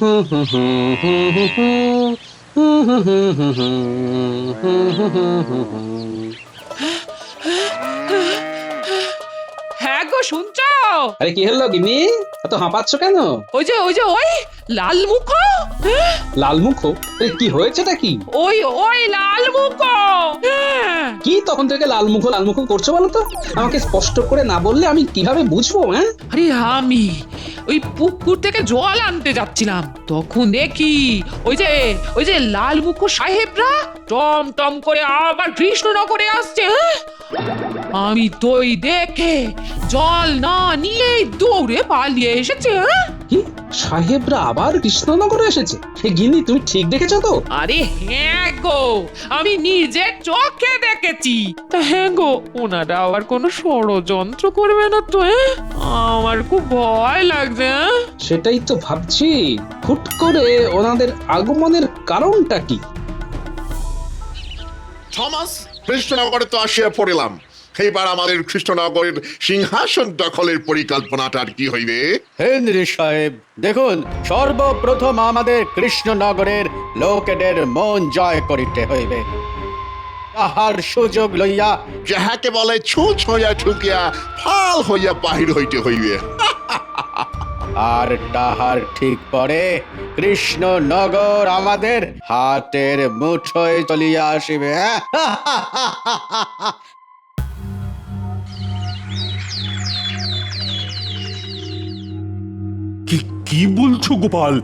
হ্যাঁ গো, শুনছো? আরে কি হলো গিন্নি, এত হাঁপাচ্ছ কেন? ওই লাল মুখ। লাল মুখ? কি হয়েছেটা কি? ওই লাল মুখ। কি তখন থেকে লাল মুখ করছো বলো তো? আমাকে স্পষ্ট করে না বললে আমি কিভাবে বুঝবো? হ্যাঁ, আরে আমি ওই পুকুর থেকে জল আনতে যাচ্ছিলাম, তখন দেখি ওই যে লাল মুখ সাহেবরা টম টম করে আবার কৃষ্ণনগরে আসছে। আমি তো ওই দেখে জল না নিয়েই দৌড়ে পালিয়ে এসেছে। কি সাহেবরা আবার কৃষ্ণনগরে এসেছে? গিন্নি তুমি ঠিক দেখেছো তো? আরে হ্যাঁ গো, আমি নিজের চোখে দেখেছি। তা হ্যাঁ গো, ওনারা আবার কোনো ষড়যন্ত্র করবে না তো? আমার খুব ভয় লাগছে। সেটাই তো ভাবছি, হুট করে ওনাদের আগমনের কারণটা কি? থমাস, কৃষ্ণনগরে তো আসিয়া পড়িলাম। এইবার আমাদের কৃষ্ণনগরের সিংহাসন দখলের পরিকল্পনাটার কি হইবে? হেনরি সাহেব, দেখুন, সর্বপ্রথম আমাদের কৃষ্ণনগরের লোকেদের মন জয় করিতে হইবে। তাহার সুযোগ লইয়া যাহাকে বলে ছুঁচ হইয়া ঠুকিয়া ফাল হইয়া বাহির হইতে হইবে। আর তাহার ঠিক পরে কৃষ্ণনগর আমাদের হাতের মুঠোয় চলিয়া আসিবে। কি বলছো গোপাল?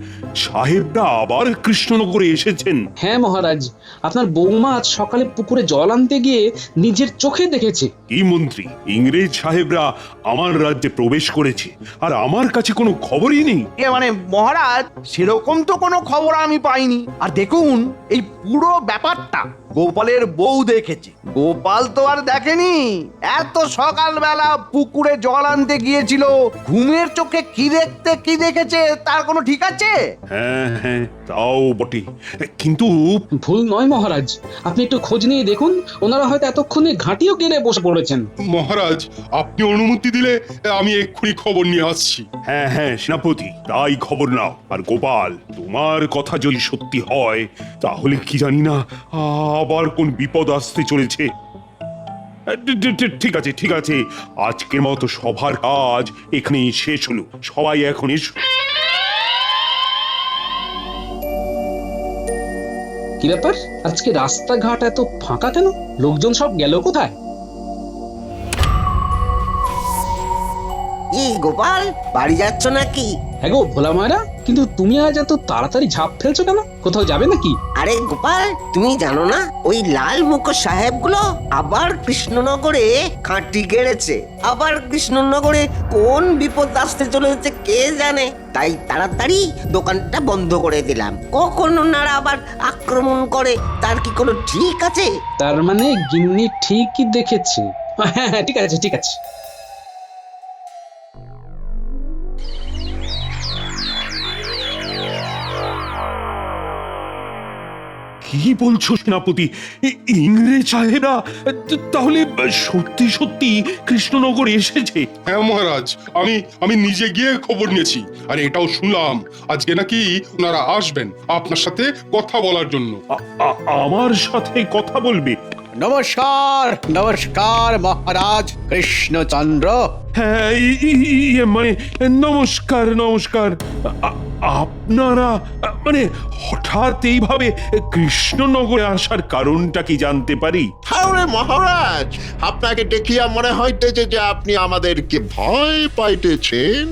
সাহেবরা আবার কৃষ্ণনগরে এসেছেন? হ্যাঁ মহারাজ, আপনার বৌমা আজ সকালে পুকুরে জল আনতে গিয়ে নিজের চোখে দেখেছে। কি মন্ত্রী, ইংরেজ সাহেবরা আমার রাজ্যে প্রবেশ করেছে আর আমার কাছে কোনো খবরই নেই? মানে মহারাজ, সেরকম তো কোনো খবর আমি পাইনি। আর দেখুন, এই পুরো ব্যাপারটা গোপালের বউ দেখেছে, গোপাল তো আর দেখেনি। এত সকালবেলা পুকুরে জল আনতে গিয়েছিল, ঘুমের চোখে কি দেখেছে তার কোনো ঠিক আছে? হ্যাঁ, তাও বটে, কিন্তু ভুল নয় মহারাজ, আপনি একটু খোঁজ নিয়ে দেখুন। ওনারা হয়তো এতক্ষণে ঘাঁটিও কেড়ে বসে পড়েছেন। মহারাজ, আপনি অনুমতি দিলে আমি এক্ষুনি খবর নিয়ে আসছি। হ্যাঁ সেনাপতি, তাই খবর নাও। আর গোপাল, তোমার কথা যদি সত্যি হয় তাহলে কি জানি না আবার কোন বিপদ আসতে চলেছে। ঠিক আছে, আজকের মতো সভার কাজ এখানেই শেষ হলো। সবাই এখন এসো। কি ব্যাপার, আজকে রাস্তাঘাট এত ফাঁকা কেন? লোকজন সব গেল কোথায়? কি গোপাল, বাড়ি যাচ্ছ নাকি? হ্যাঁ গো ভোলা মায়েরা, কিন্তু তুমি আজ এত তাড়াতাড়ি ঝাঁপ ফেলছো কেন? কোথাও যাবে নাকি? আরে গোপাল, তুমি জানো না ওই লাল মুখ সাহেবগুলো আবার কৃষ্ণনগরে খাঁটি গেড়েছে। আবার কৃষ্ণনগরে কোন বিপদ আসতে চলেছে কে জানে। তাই তাড়াতাড়ি দোকানটা বন্ধ করে দিলাম। কখন ওনারা আবার আক্রমণ করে তার কি কোনো ঠিক আছে? তার মানে গিন্নি ঠিকই দেখেছে। হ্যাঁ, ঠিক আছে। কি বলছো সেনাপতি? ইংরেজ সাহেবরা তাহলে সত্যি কৃষ্ণনগর এসেছে? হ্যাঁ মহারাজ, আমি নিজে গিয়ে খবর নিয়েছি। আর এটাও শুনলাম আজকে নাকি ওনারা আসবেন আপনার সাথে কথা বলার জন্য। আমার সাথে কথা বলবে? নমস্কার মহারাজ কৃষ্ণচন্দ্র। হ্যাঁ, মানে নমস্কার। আপনারা মানে হঠাৎ এইভাবে কৃষ্ণনগরে আসার কারণটা কি জানতে পারি? তাহলে মহারাজ, আপনাকে দেখিয়া মনে হইতেছে যে আপনি আমাদেরকে ভয় পাইতেছেন।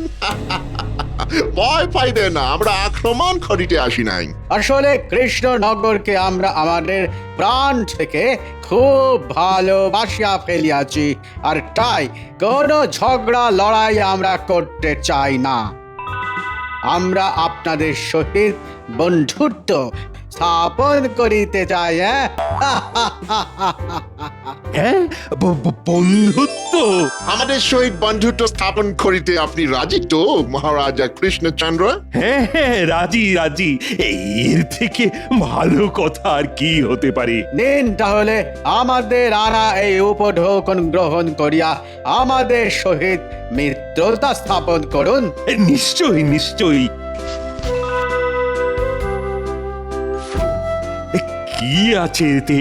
ভয় পাইবে না, আমরা আক্রমণ করিতে আসি নাই। আসলে কৃষ্ণনগরকে আমরা আমাদের প্রাণ থেকে খুব ভালোবাসিয়া ফেলিয়াছি, আর তাই কোনো ঝগড়া লড়াই আমরা করতে চাই না। আমরা আপনাদের সহিত বন্ধুত্ব স্থাপন করিতে চাই। হ্যাঁ, বন্ধুত্ব? আমাদের সহিত বন্ধুত্ব স্থাপন করিতে আপনি রাজি তো মহারাজা কৃষ্ণচন্দ্র? হ্যাঁ, রাজি। এর থেকে ভালো কথা আর কি হতে পারে? নিন তাহলে আমাদের আনা এই উপঢৌকন গ্রহণ করিয়া আমাদের সহিত মিত্রতা স্থাপন করুন। নিশ্চয়ই। কি আছে এতে?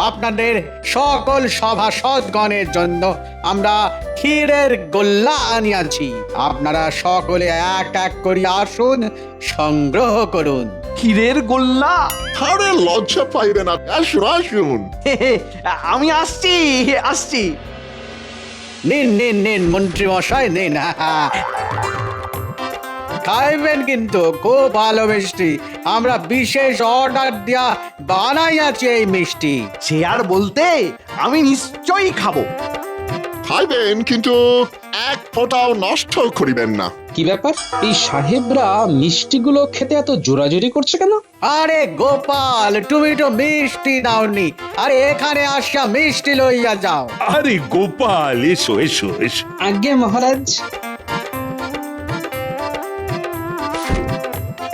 আপনাদের সকল সভাসদগণের জন্য আমরা ক্ষীরের গোল্লা আনিয়াছি। আপনারা সকলে এক এক করে আসুন, সংগ্রহ করুন। ক্ষীরের গোল্লা আরে লজ্জা পাইবে না, আসুন আসুন। আমি আসছি আসছি। নিন নিন নিন মন্ত্রী মশাই নিন। খাইবেন কিন্তু খুব ভালো মিষ্টি। আমরা বিশেষ অর্ডার দিয়া বানাইয়াছি এই মিষ্টি। সে আর বলতে, আমি নিশ্চয়ই খাবো। খাইবেন কিন্তু এক ফোঁটাও নষ্ট করিবেন না। কি ব্যাপার, এই সাহেবরা মিষ্টিগুলো খেতে এত জোরাজুরি করছে কেন? আরে গোপাল, তুমি তো মিষ্টি দাওনি, আরে এখানে আসা মিষ্টি লইয়া যাও। আরে গোপাল, এসো এসো এসো। আজ্ঞে মহারাজ।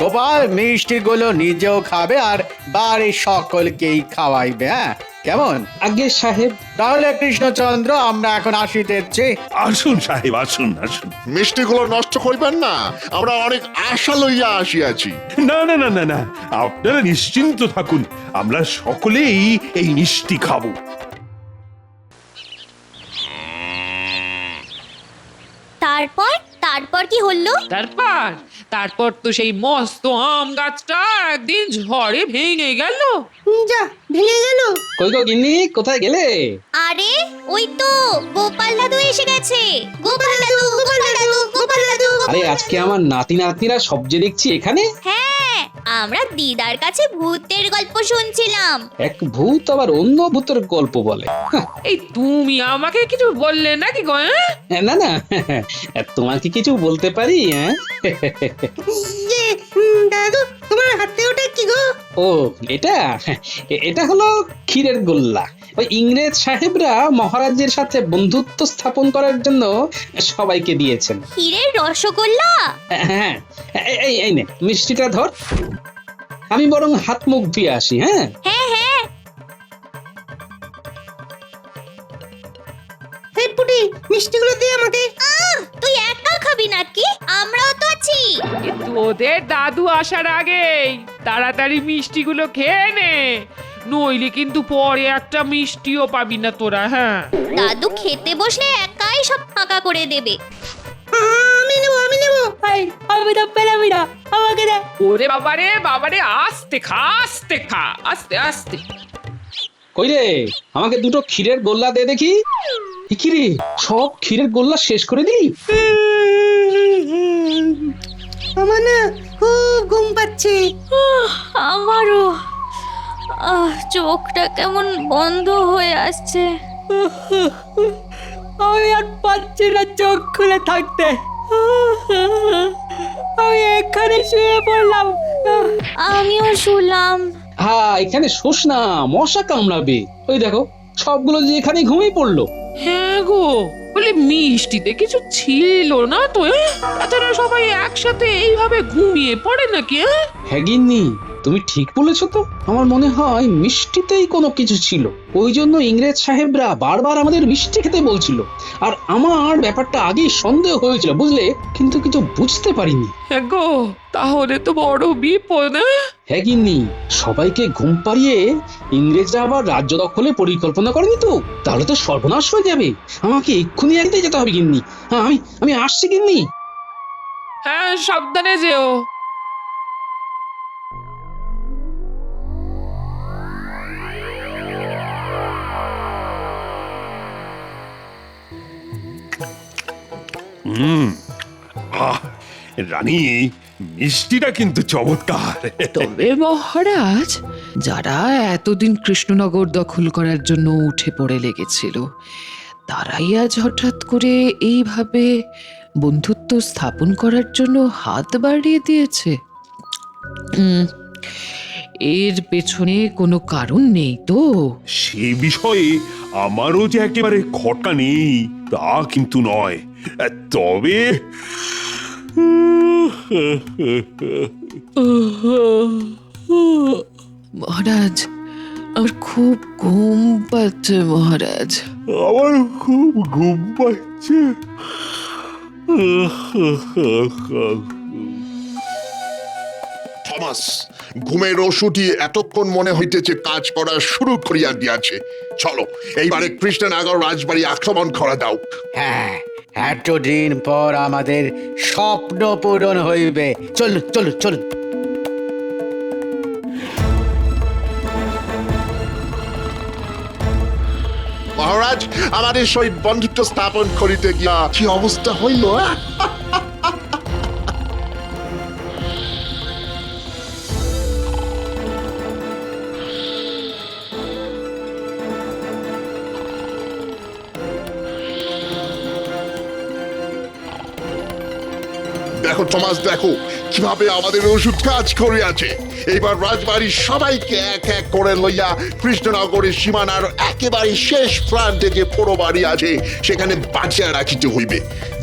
গোপাল মিষ্টিগুলো নিজেও খাবে আর বাড়ির সকলকেই খাওয়াইবে। হ্যাঁ, কেমন? আজ্ঞে সাহেব। তাহলে কৃষ্ণচন্দ্র, আমরা এখন আসিতেছি। আসুন সাহেব, আসুন আসুন। মিষ্টিগুলো নষ্ট করিবেন না, আমরা অনেক আশা লইয়া আসিয়াছি। না না না না না, আপনারা নিশ্চিন্ত থাকুন, আমরা সকলেই এই মিষ্টি খাবো। তারপর তারপর কি হলো? তারপর তো সেই মস্ত আম গাছটা একদিন ঝড়ে ভেঙে গেল। যা, ভেঙে গেল। কই গো গিন্নি, কোথায় গেলে? আরে ওই তো গোপাল দাদু এসে গেছে। গোপাল দাদু, গোপাল দাদু, গোপাল দাদু। আরে আজকে আমার নাতি নাতনিরা সব যে দেখছি এখানে। হ্যাঁ, আমরা দিদার কাছে ভূতের গল্প শুনছিলাম। এক ভূত আবার অন্য ভূতের গল্প বলে। এই তুমি আমাকে কিছু বললে নাকি গো? না না, তোমাকে কিছু বলতে পারি? দাদু, তোমার হাতে ওটা কি গো? ও এটা এটা হলো ক্ষীরের গোল্লা। ওই ইংরেজ সাহেবরা মহারাজের সাথে বন্ধুত্ব স্থাপন করার জন্য সবাইকে দিয়েছেন। ক্ষীরের রসগোল্লা? হ্যাঁ, এই নে মিষ্টিটা ধর। আমি বরং হাত মুখ ধুয়ে আসি। হ্যাঁ হ্যাঁ হ্যাঁ। এই পুটি, মিষ্টিগুলো দে আমাকে। তুই একা খাবি নাকি? আমরাও তো আছি। তোদের দাদু আসার আগেই তাড়াতাড়ি মিষ্টিগুলো খেয়ে নে, নইলে কিন্তু পরে একটা মিষ্টিও পাবি না তোরা। হ্যাঁ, দাদু খেতে বসলে একাই সব ফাঁকা করে দেবে। আমি নেব। আমি তো পেলাম না, আমাকে দে। ওরে বাবারে, আস্তে খা, আস্তে আস্তে। কই রে, আমাকে দুটো ক্ষীরের গোল্লা দে দেখি। কি রে, সব ক্ষীরের গোল্লা শেষ করে দিলি? আমার না খুব ঘুম পাচ্ছে। আমারও চোখটা কেমন বন্ধ হয়ে আসছে। আমি আর পারছি না চোখ খুলে থাকতে। আমি এখানে শুয়ে পড়লাম। আমিও শুলাম। হ্যাঁ, এখানে শোষ না, মশা কামড়াবে। ওই দেখো, সবগুলো যে এখানে ঘুমিয়ে পড়লো। হ্যাঁ গো, বলে মিষ্টিতে কিছু ছিল না তো? তারা সবাই একসাথে এইভাবে ঘুমিয়ে পড়ে নাকি? হ্যাঁ গিন্নি, তুমি ঠিক বলেছো তো। আমার মনে হয় মিষ্টিতেই কোনো কিছু ছিল, ওই জন্য ইংরেজ সাহেবরা বারবার আমাদের মিষ্টি খেতে বলছিল। আর আমার ব্যাপারটা আগেই সন্দেহ হয়েছিল, বুঝলে, কিন্তু কিছু বুঝতে পারিনি। হ্যাঁ গো, তাহলে তো বড় বিপদ। হ্যাঁ গিন্নি, সবাইকে ঘুম পাড়িয়ে ইংরেজরা আবার রাজ্য দখলে পরিকল্পনা করেনি তো? তাহলে তো সর্বনাশ হয়ে যাবে। আমাকে এক্ষুনি একদিন যেতে হবে গিন্নি। হ্যাঁ, আমি আসছি গিন্নি। হ্যাঁ, সাবধানে যেও। রানী, মিষ্টিটা কিন্তু চমৎকার। তবে মহারাজ, যারা এতদিন কৃষ্ণনগর দখল করার জন্য উঠে পড়ে লেগেছিল, তারাই আজ হঠাৎ করে এইভাবে বন্ধুত্ব স্থাপন করার জন্য হাত বাড়িয়ে দিয়েছে। এর পেছনে কোনো কারণ নেই তো? সে বিষয়ে আমারও যে একেবারে খটকা নেই তা কিন্তু নয়, তবে মহারাজ, আমার খুব ঘুম পাচ্ছে মহারাজ। আমার খুব ঘুম পাচ্ছে। থমাস, ঘুমের ওষুধই এতক্ষণ মনে হইতেছে কাজ করা শুরু করিয়া দিয়াছে। চলো এইবারে কৃষ্ণনগর রাজবাড়ি আক্রমণ করা দাও। হ্যাঁ, এতদিন পর আমাদের স্বপ্ন পূরণ হইবে। চলুন চলুন চলুন। মহারাজ, আমাদের সহিত বন্ধুত্ব স্থাপন করিতে গিয়া কি অবস্থা হইল? দেখো থমাস, দেখো কিভাবে আমাদের ওষুধ কাজ করে আছে। এইবার রাজবাড়ির সবাইকে এক এক করে লইয়া কৃষ্ণনগরের সীমানার একেবারে শেষ প্রান্তে যে পোড়ো বাড়ি আছে সেখানে বাঁচিয়া রাখিতে হইবে,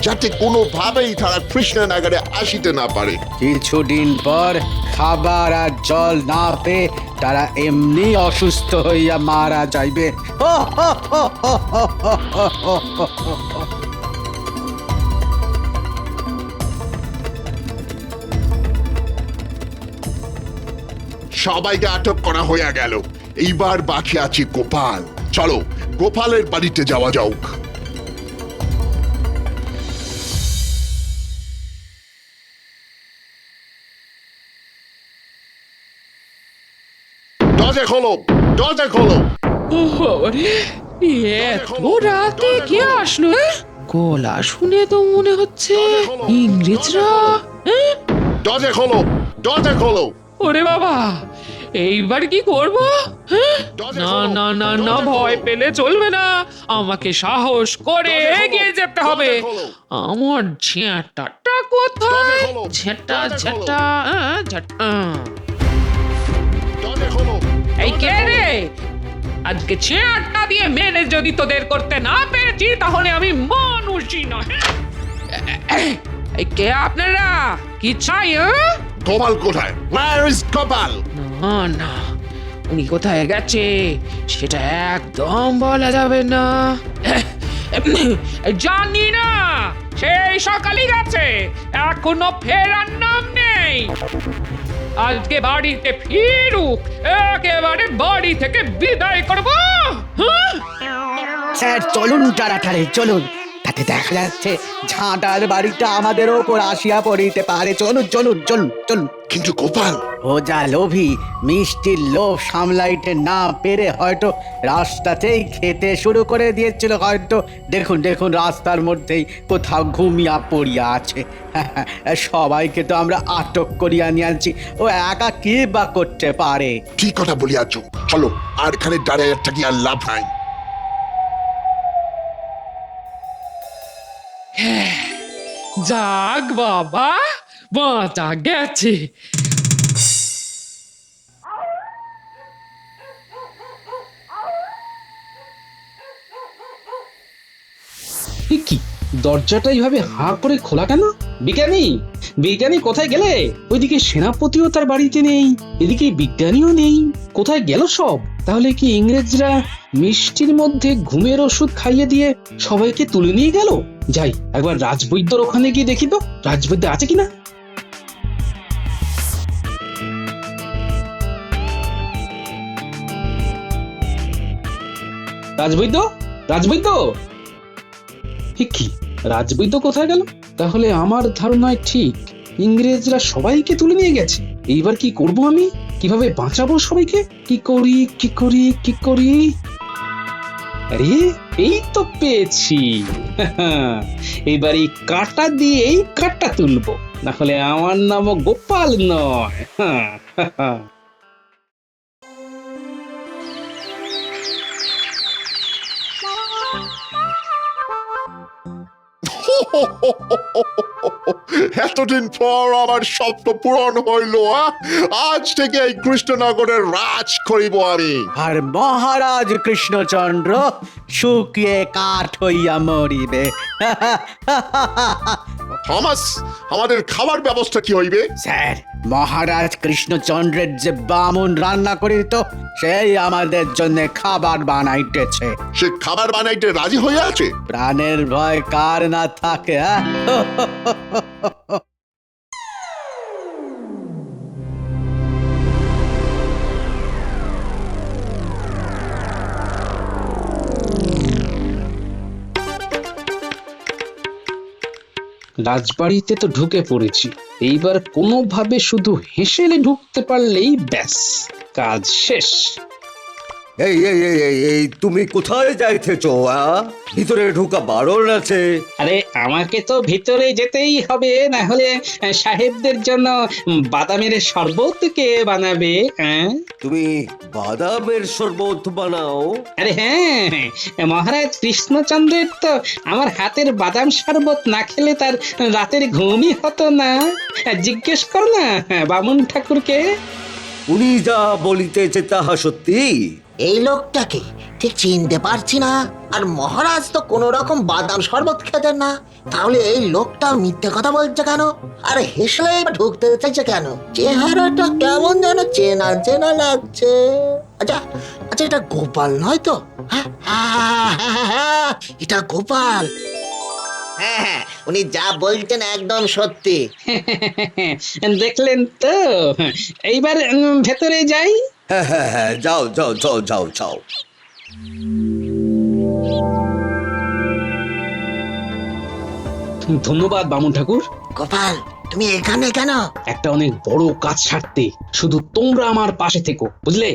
যাতে কোনোভাবেই তারা কৃষ্ণনগরে আসিতে না পারে। কিছুদিন পর খাবার আর জল না পেয়ে তারা এমনি অসুস্থ হইয়া মারা যাইবে। সবাইকে আটক করা হইয়া গেল, এইবার বাকি আছে গোপাল। চলো গোপালের বাড়িতে যাওয়া যাওক। দরজা খোলো, দরজা খোলো। বাবারে, এত রাতে কে আসলো? গলা শুনে তো মনে হচ্ছে ইংরেজরা। দরজা খোলো, দরজা খোলো। ওরে বাবা, এইবার কি করব? না না না না, ভয় পেলে চলবে না, আমাকে সাহস করে এগিয়ে যেতে হবে। আমার ঝেঁটাটা কোথায়? ঝেঁটা ঝেঁটা ঝেঁটা। দরজা খোলো। এই কে রে? আজকে ঝেঁটা দিয়ে মেরে যদি তোদের করতে না পেরেছি তাহলে আমি মানুষই নয়। এই কে আপনারা? কি চাই? গোপাল কোথায়? Where is Gopal? না না, উনি কোথায় গেছে সেটা একদম বলা যাবে না। জানি না, সেই সকালই গেছে, এখনো ফেরার নাম নেই। আজকে বাড়িতে ফিরুক, একেবারে বাড়ি থেকে বিদায় করবো। স্যার চলুন তাড়াতাড়ি চলুন, তাতে দেখা যাচ্ছে ঝাঁটার বাড়িটা আমাদের ওপর আসিয়া পড়িতে পারে। চলুন চলুন চলুন চলুন। কিন্তু গোপাল ও যা লোভী, মিষ্টির লোভ সামলাইতে না পেরে হয়তো রাস্তাতেই খেতে শুরু করে দিয়েছিল হয়তো। দেখুন দেখুন, রাস্তার মধ্যেই কোথাও ঘুমিয়া পড়িয়া আছে। সবাইকে তো আমরা আটক করিয়া নিয়ে আনছি, ও একা কি বা করতে পারে? ঠিক কথা বলিয়াছ। চলো, আর এখানে দাঁড়িয়ে থাকি আর লাভ নাই। যাক বাবা, বাঁচা গেছে। এ কি, দরজাটা এইভাবে হাঁ করে খোলা কেন? বিজ্ঞানী, বিজ্ঞানী কোথায় গেলে? ওইদিকে সেনাপতিও তার বাড়িতে নেই, এদিকে বিজ্ঞানীও নেই, কোথায় গেল সব? তাহলে কি ইংরেজরা মিষ্টির মধ্যে ঘুমের ওষুধ খাইয়ে দিয়ে সবাইকে তুলে নিয়ে গেল? যাই, একবার রাজবৈদ্যর ওখানে গিয়ে দেখি তো, রাজবৈদ্য আছে কিনা। রাজবৈদ্য, রাজবৈদ্য। কি, রাজবৈদ্য কোথায় গেল? তাহলে আমার ধারণায় ঠিক, ইংরেজরা সবাইকে তুলে নিয়ে গেছে। এইবার কি করব আমি? কিভাবে বাঁচাবো সবাইকে? কি করি কি করি কি করি? আরে এই তো পেয়েছি। এইবার এই কাঁটা দিয়েই কাঁটা তুলবো, না হলে আমার নামও গোপাল নয়। এতদিন পর আমার স্বপ্ন পূরণ হইল। আজ থেকে এই কৃষ্ণনগরের রাজ করিব আমি। আর মহারাজ কৃষ্ণচন্দ্র শুকিয়ে কাঠ হইয়া মরিবে। থমাস, আমাদের খাবার ব্যবস্থা কি হইবে? স্যার, মহারাজ কৃষ্ণচন্দ্রের যে বামুন রান্না করিত সেই আমাদের জন্য খাবার বানাইতেছে। সে খাবার বানাইতে রাজি হয়ে আছে? প্রাণের ভয় কার না থাকে? রাজবাড়িতে তো ঢুকে পড়েছি, এইবার কোনোভাবে শুধু হেসেলে ঢুকতে পারলেই ব্যাস, কাজ শেষ। এই এই এই এই এই তুমি কোথায় যাইতেছো? ভিতরে ঢোকা বারণ আছে। আরে আমাকে তো ভিতরে যেতেই হবে, না হলে সাহেবদের জন্য বাদামের শরবত কে বানাবে? তুমি বাদামের শরবত বানাও? আরে হ্যাঁ, মহারাজ কৃষ্ণচন্দ্রের তো আমার হাতের বাদাম শরবত না খেলে তার রাতের ঘুমই হতো না। জিজ্ঞেস কর না বামুন ঠাকুরকে। উনি যা বলিতেছে তাহা সত্যি? এই লোকটাকে ঠিক চিনতে পারছি না, আর মহারাজ তো কোনো রকম বাদাম শরবত খেতেন না, তাহলে এই লোকটা মিথ্যে কথা বলছে কেন? আর হেসলে ঢুকতে চাইছে কেন? চেহারাটা কেমন যেন চেনা চেনা লাগছে। আচ্ছা আচ্ছা, এটা গোপাল নয় তো? হ্যাঁ, এটা গোপাল। হ্যাঁ, উনি যা বলছেন একদম সত্যি। দেখলেন তো, এইবার ভেতরে যাই। হ্যাঁ হ্যাঁ হ্যাঁ, যাও যাও যাও যাও যাও। ধন্যবাদ বামুন ঠাকুর। গোপাল, তুমি এখানে কেন? একটা অনেক বড় কাজ সারতে শুধু তোমরা আমার পাশে থেকো, বুঝলে?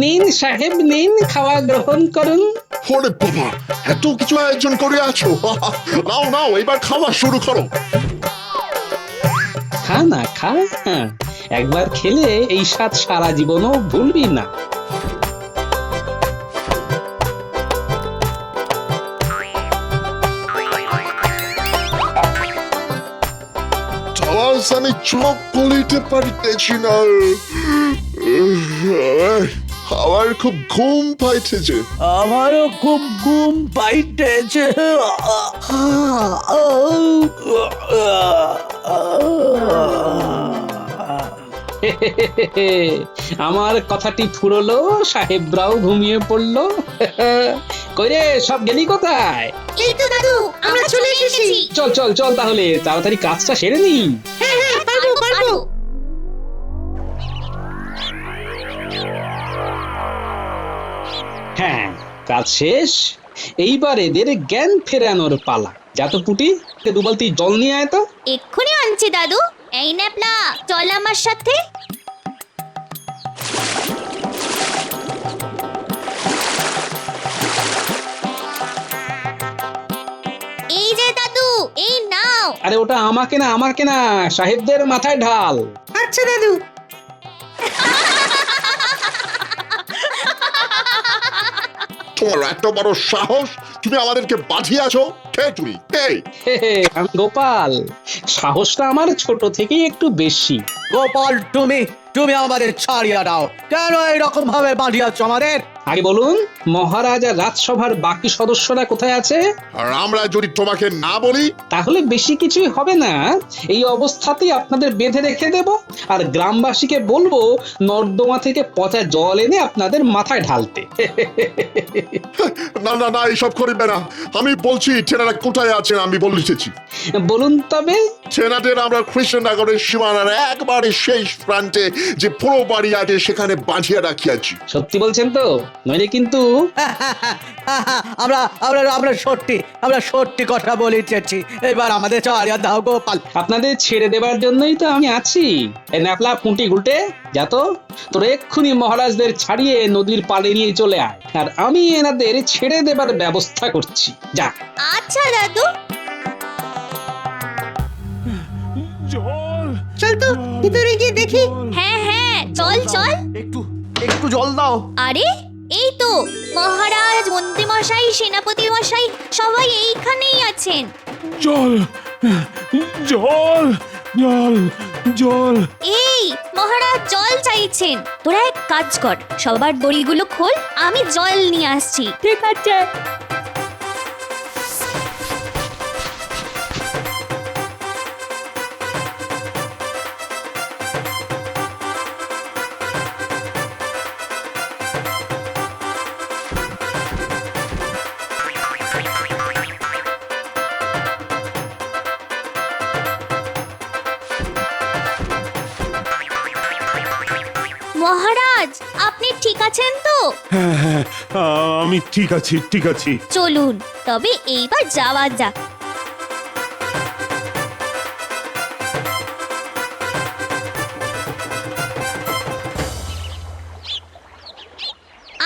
নিন সাহেব, নিন, খাওয়া গ্রহণ করুন। ওরে বাবা, এত কিছু আয়োজন করে আছো! নাও নাও, এবার খাওয়া শুরু করো। খা না খা, একবার খেলে এই স্বাদ সারা জীবনও ভুলবি না। চাওয়াজ আমি চোখ বলিতে পারিতেছি না। আমার খুব ঘুম পাইতেছে। আমারও খুব ঘুম পাইতেছে। আমার কথাটি ফুরলো, সাহেবরাও ঘুমিয়ে পড়লো। কইরে, সব গেলি কোথায়? এই তো দাদু, আমরা চলে এসেছি। চল চল চল, তাহলে তাড়াতাড়ি কাজটা সেরে নি। হ্যাঁ হ্যাঁ, পারবো পারবো। হ্যাঁ, কাজ শেষ। এইবার এদের জ্ঞান ফেরানোর পালা। যা তো পুটি, 2 বালতি জল নিয়ে আয় তো। এক্ষুনি আনছি দাদু। এই ন্যাপলা, চল আমার সাথে। এই যে দাদু, এই নাও। আরে ওটা আমাকে না, আমাকে না, সাহেবদের মাথায় ঢাল। আচ্ছা দাদু। তোমার এত বড় সাহস, তুমি আমাদেরকে বাঁধিয়েছো? কে তুমি? কে? আমি গোপাল। সাহসটা আমার ছোট থেকেই একটু বেশি। গোপাল, তুমি তুমি আমাদের ছাড়িয়া দাও। কেন এরকম ভাবে বাঁধিয়াছ আমাদের? আগে বলুন, মহারাজ আর রাজসভার বাকি সদস্যরা কোথায় আছে? আর আমরা যদি তোমাকে না বলি? তাহলে বেশি কিছুই হবে না। এই অবস্থাতেই আপনাদের বেঁধে রেখে দেব, আর গ্রামবাসীকে বলবো নর্দমা থেকে পচা জল এনে আপনাদের মাথায় ঢালতে। না না না, এইসব করিবে না। আমি বলছি, ছেলেরা কোথায় আছেন আমি বলে দিতেছি। বলুন তবে। ছেলেদের আমরা কৃষ্ণনগরের সীমানার একবারে শেষ প্রান্তে যে পুরো বাড়ি আছে সেখানে বাঁধিয়ে রাখিয়াছি। সত্যি বলছেন তো? নইলে কিন্তু আমরা আমরা আমরা আমরা সত্যি কথা বলিতেছি। এবার আমাদের ছাড়িয়া দাও গোপাল। আপনাদের ছেড়ে দেবার জন্যই তো আমি আছি। এই ন্যাপলা, পুঁটি, গুলটে, যা তো, তোরা এক্ষুনি মহারাজদের ছাড়িয়ে নদীর পাড়ে নিয়ে চলে আয়, আর আমি এনাদের ছেড়ে দেবার ব্যবস্থা করছি। যা। আচ্ছা দাদু। জল, চল তো ভিতরে গিয়ে দেখি। হ্যাঁ হ্যাঁ, চল চল। একটু একটু জল দাও। আরে এই তো মহারাজ, মন্ত্রী মশাই, সেনাপতি মশাই সবাই এইখানেই আছেন। জল, জল, জল, জল। এই মহারাজ জল চাইছেন। তোরা এক কাজ কর, সবার দড়িগুলো খোল, আমি জল নিয়ে আসছি। ঠিক আছে। মহারাজ আপনি ঠিক আছেন তো? হ্যাঁ হ্যাঁ, আমি ঠিক আছি, ঠিক আছি। চলুন তবে এইবার যাওয়া যাক।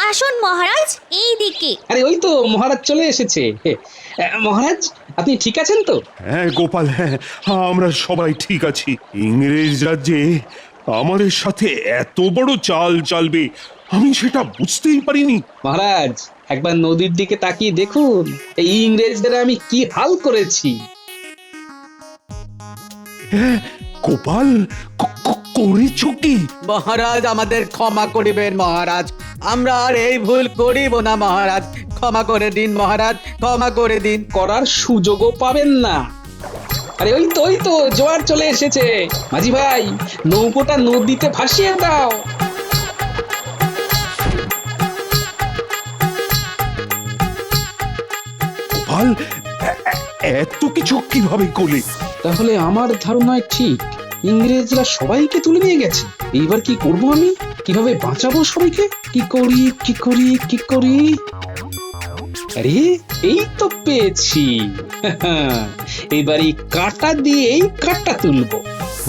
আসুন মহারাজ, এই দিকে। আরে ওই তো মহারাজ চলে এসেছে। মহারাজ আপনি ঠিক আছেন তো? হ্যাঁ গোপাল, হ্যাঁ আমরা সবাই ঠিক আছি। ইংরেজ রাজ্যে আমাদের সাথে এত বড় চাল চালবে আমি সেটা বুঝতেই পারিনি। মহারাজ একবার নদীর দিকে তাকিয়ে দেখুন, এই ইংরেজদের আমি কি হাল করেছি। হ্যাঁ গোপাল, করেছ কি? মহারাজ আমাদের ক্ষমা করিবেন মহারাজ, আমরা আর এই ভুল করিব না মহারাজ, ক্ষমা করে দিন মহারাজ, ক্ষমা করে দিন। করার সুযোগও পাবেন না। আরে ওই তো জোয়ার চলে এসেছে। মাঝি ভাই নৌকোটা নদীতে ভাসিয়ে দাও। গোপাল, এত কিছু কিভাবে করলে? তাহলে আমার ধারণায় ঠিক, ইংরেজরা সবাইকে তুলে নিয়ে গেছে। এইবার কি করব আমি? কিভাবে বাঁচাবো সবাইকে? কি করি কি করি কি করি? আরে এই তো পেয়েছি। এবার এই কাঁটা দিয়েই কাঁটা তুলবো।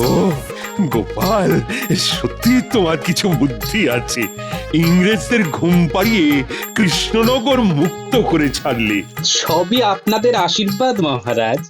ও গোপাল, সত্যি তোমার কিছু বুদ্ধি আছে। ইংরেজদের ঘুম পাড়িয়ে কৃষ্ণনগর মুক্ত করে ছাড়লে। সবই আপনাদের আশীর্বাদ মহারাজ।